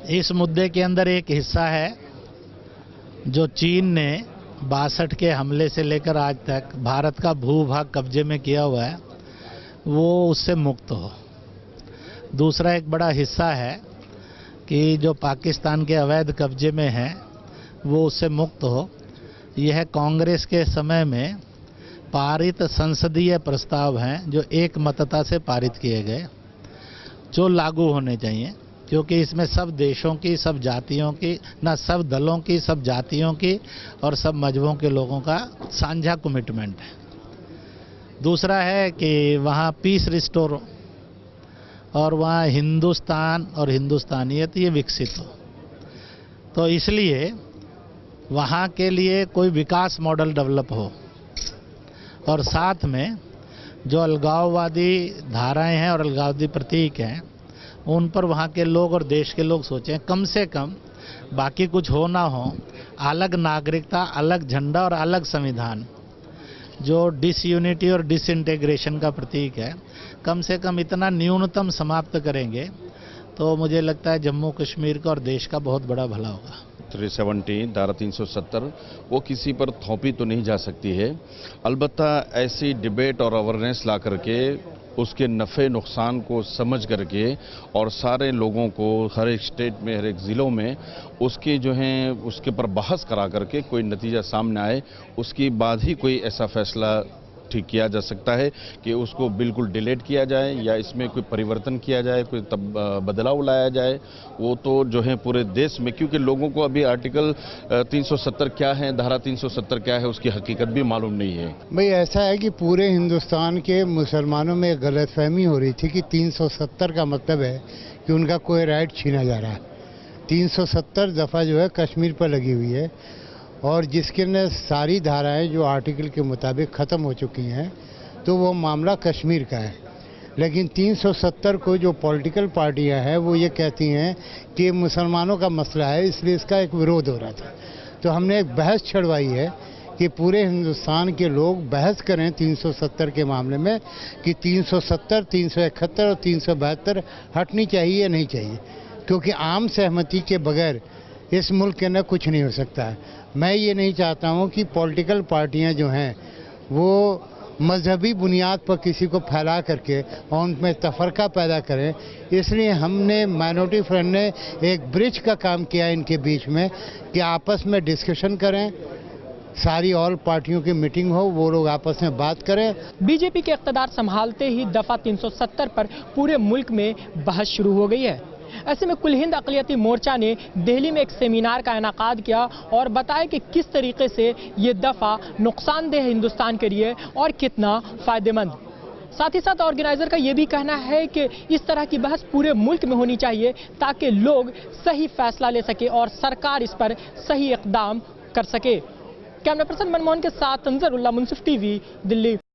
इस मुद्दे के अंदर एक हिस्सा है जो चीन ने 62 के हमले से लेकर आज तक भारत का भूभाग कब्जे में किया हुआ है, वो उससे मुक्त हो। दूसरा एक बड़ा हिस्सा है कि जो पाकिस्तान के अवैध कब्जे में है वो उससे मुक्त हो। यह कांग्रेस के समय में पारित संसदीय प्रस्ताव हैं जो एकमतता से पारित किए गए, जो लागू होने चाहिए, क्योंकि इसमें सब देशों की, सब जातियों की, ना सब दलों की, सब जातियों की और सब मजहबों के लोगों का साझा कमिटमेंट है। दूसरा है कि वहाँ पीस रिस्टोर हो और वहाँ हिंदुस्तान और हिंदुस्तानियत ये विकसित हो। तो इसलिए वहाँ के लिए कोई विकास मॉडल डेवलप हो और साथ में जो अलगाववादी धाराएं हैं और अलगाववादी प्रतीक हैं उन पर वहाँ के लोग और देश के लोग सोचें। कम से कम बाकी कुछ हो ना हो, अलग नागरिकता, अलग झंडा और अलग संविधान जो डिसयूनिटी और डिसइंटीग्रेशन का प्रतीक है, कम से कम इतना न्यूनतम समाप्त करेंगे तो मुझे लगता है जम्मू कश्मीर का और देश का बहुत बड़ा भला होगा। 370 धारा 370 वो किसी पर थोपी तो नहीं जा सकती है। अलबत्ता ऐसी डिबेट और अवेयरनेस ला करके उसके नफ़े नुकसान को समझ करके और सारे लोगों को हर एक स्टेट में, हर एक ज़िलों में उसके जो हैं उसके पर बहस करा करके कोई नतीजा सामने आए, उसके बाद ही कोई ऐसा फैसला ठीक किया जा सकता है कि उसको बिल्कुल डिलीट किया जाए या इसमें कोई परिवर्तन किया जाए, कोई बदलाव लाया जाए। वो तो जो है पूरे देश में, क्योंकि लोगों को अभी आर्टिकल 370 क्या है, धारा 370 क्या है, उसकी हकीकत भी मालूम नहीं है। भाई ऐसा है कि पूरे हिंदुस्तान के मुसलमानों में गलतफहमी हो रही थी कि 370 का मतलब है कि उनका कोई राइट छीना जा रहा है। 370 दफ़ा जो है कश्मीर पर लगी हुई है और जिसके अंदर सारी धाराएं जो आर्टिकल के मुताबिक ख़त्म हो चुकी हैं, तो वो मामला कश्मीर का है। लेकिन 370 को जो पॉलिटिकल पार्टियां हैं वो ये कहती हैं कि मुसलमानों का मसला है, इसलिए इसका एक विरोध हो रहा था। तो हमने एक बहस छड़वाई है कि पूरे हिंदुस्तान के लोग बहस करें 370 के मामले में कि 370, 371 और 372 हटनी चाहिए या नहीं चाहिए, क्योंकि आम सहमति के बगैर इस मुल्क के अंदर कुछ नहीं हो सकता है। मैं ये नहीं चाहता हूँ कि पॉलिटिकल पार्टियाँ जो हैं वो मजहबी बुनियाद पर किसी को फैला करके और उनमें तफरका पैदा करें। इसलिए हमने माइनॉरिटी फ्रंट ने एक ब्रिज का काम किया इनके बीच में कि आपस में डिस्कशन करें, सारी ऑल पार्टियों की मीटिंग हो, वो लोग आपस में बात करें। बीजेपी के इक़्तिदार संभालते ही दफ़ा 370 पर पूरे मुल्क में बहस शुरू हो गई है। ऐसे में कुल हिंद अक़लियती मोर्चा ने दिल्ली में एक सेमिनार का इनेकाद किया और बताया कि किस तरीके से ये दफ़ा नुकसानदेह हिंदुस्तान के लिए और कितना फ़ायदेमंद। साथ ही साथ ऑर्गेनाइजर का ये भी कहना है कि इस तरह की बहस पूरे मुल्क में होनी चाहिए ताकि लोग सही फैसला ले सके और सरकार इस पर सही इक़दाम कर सके। कैमरा पर्सन मनमोहन के साथ अंजरुल्लाह, मुंसिफ टीवी, दिल्ली।